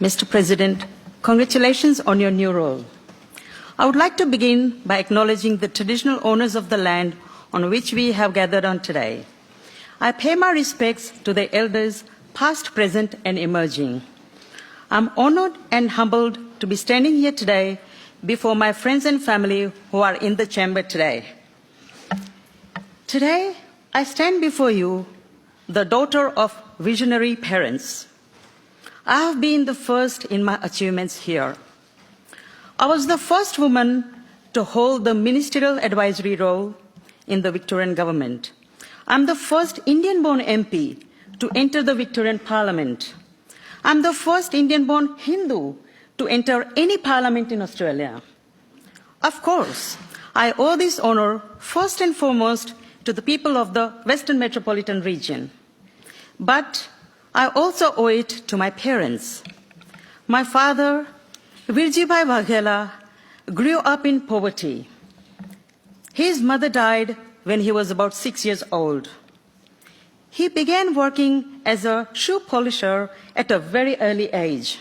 Mr. President, congratulations on your new role. I would like to begin by acknowledging the traditional owners of the land on which we have gathered on today. I pay my respects to the elders, past, present, and emerging. I'm honored and humbled to be standing here today before my friends and family who are in the chamber today. Today, I stand before you, the daughter of visionary parents. I have been the first in my achievements here. I was the first woman to hold the ministerial advisory role in the Victorian government. I'm the first Indian-born MP to enter the Victorian Parliament. I'm the first Indian-born Hindu to enter any parliament in Australia. Of course, I owe this honour first and foremost to the people of the Western Metropolitan region. But I also owe it to my parents. My father, Virjibhai, grew up in poverty. His mother died when he was about 6 years old. He began working as a shoe polisher at a very early age.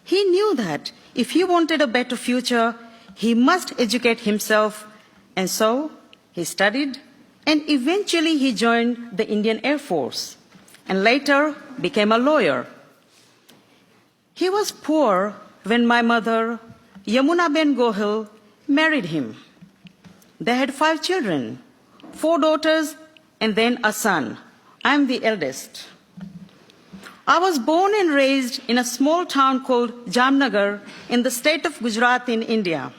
He knew that if he wanted a better future, he must educate himself, and so he studied, and eventually he joined the Indian Air Force, and later became a lawyer. He was poor when my mother, Jamnagar, married him. They had 5 children, 4 daughters, and then a son. I'm the eldest. I was born and raised in a small town called Jamnagar in the state of Gujarat in India.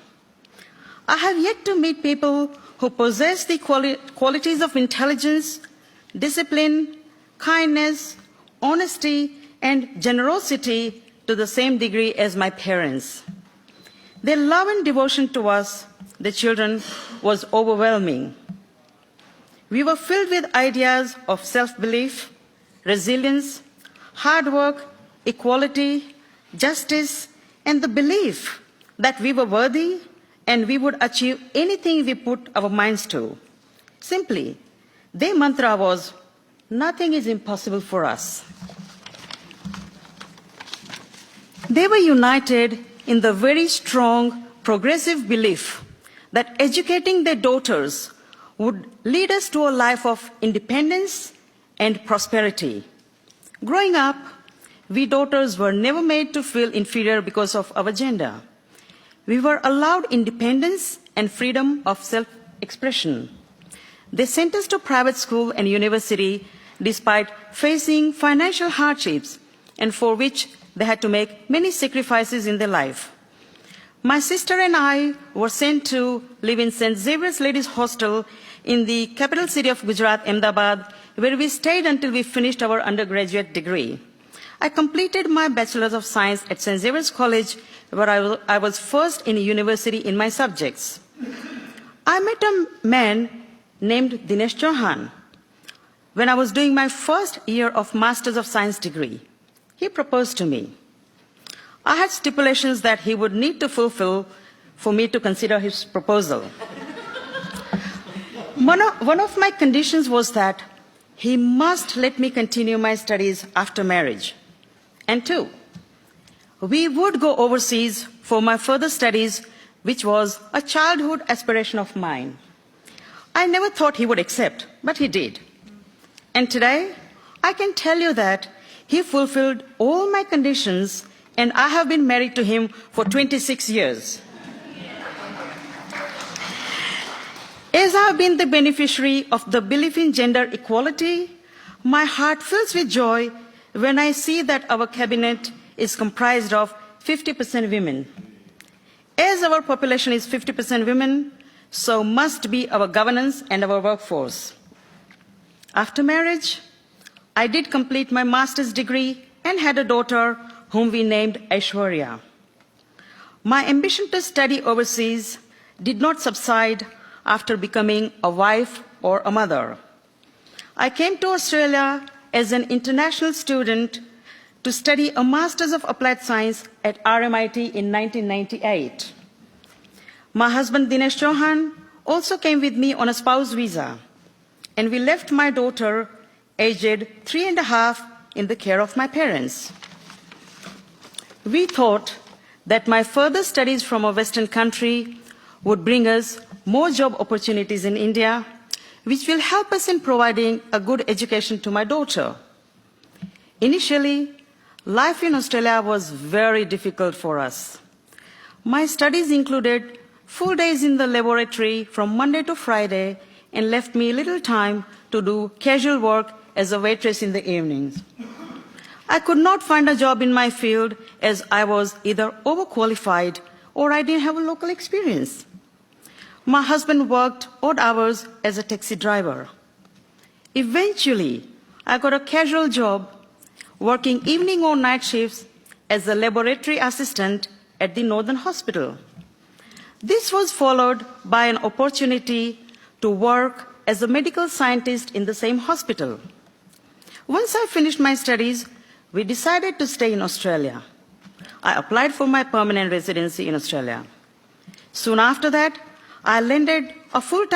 I have yet to meet people who possess the qualities of intelligence, discipline, kindness, honesty, and generosity to the same degree as my parents. Their love and devotion to us, the children, was overwhelming. We were filled with ideas of self-belief, resilience, hard work, equality, justice, and the belief that we were worthy and we would achieve anything we put our minds to. Simply, their mantra was, "Nothing is impossible for us." They were united in the very strong, progressive belief that educating their daughters would lead us to a life of independence and prosperity. Growing up, we daughters were never made to feel inferior because of our gender. We were allowed independence and freedom of self-expression. They sent us to private school and university despite facing financial hardships and for which they had to make many sacrifices in their life. My sister and I were sent to live in St. Xavier's Ladies Hostel in the capital city of Gujarat, Ahmedabad, where we stayed until we finished our undergraduate degree. I completed my Bachelor's of Science at St. Xavier's College, where I was first in university in my subjects. I met a man named Dinesh Chauhan when I was doing my first year of Master's of Science degree. He proposed to me. I had stipulations that he would need to fulfill for me to consider his proposal. One of my conditions was that he must let me continue my studies after marriage. And 2, we would go overseas for my further studies, which was a childhood aspiration of mine. I never thought he would accept, but he did. And today, I can tell you that he fulfilled all my conditions, and I have been married to him for 26 years. As I have been the beneficiary of the belief in gender equality, my heart fills with joy when I see that our cabinet is comprised of 50% women. As our population is 50% women, so must be our governance and our workforce. After marriage, I did complete my master's degree and had a daughter whom we named Aishwarya. My ambition to study overseas did not subside after becoming a wife or a mother. I came to Australia as an international student to study a Master's of Applied Science at RMIT in 1998. My husband Dinesh Chauhan also came with me on a spouse visa, and we left my daughter, aged 3.5, in the care of my parents. We thought that my further studies from a Western country would bring us more job opportunities in India, which will help us in providing a good education to my daughter. Initially, life in Australia was very difficult for us. My studies included full days in the laboratory from Monday to Friday and left me little time to do casual work as a waitress in the evenings. I could not find a job in my field as I was either overqualified or I didn't have a local experience. My husband worked odd hours as a taxi driver. Eventually, I got a casual job working evening or night shifts as a laboratory assistant at the Northern Hospital. This was followed by an opportunity to work as a medical scientist in the same hospital. Once I finished my studies, we decided to stay in Australia. I applied for my permanent residency in Australia. Soon after that, I landed a full-time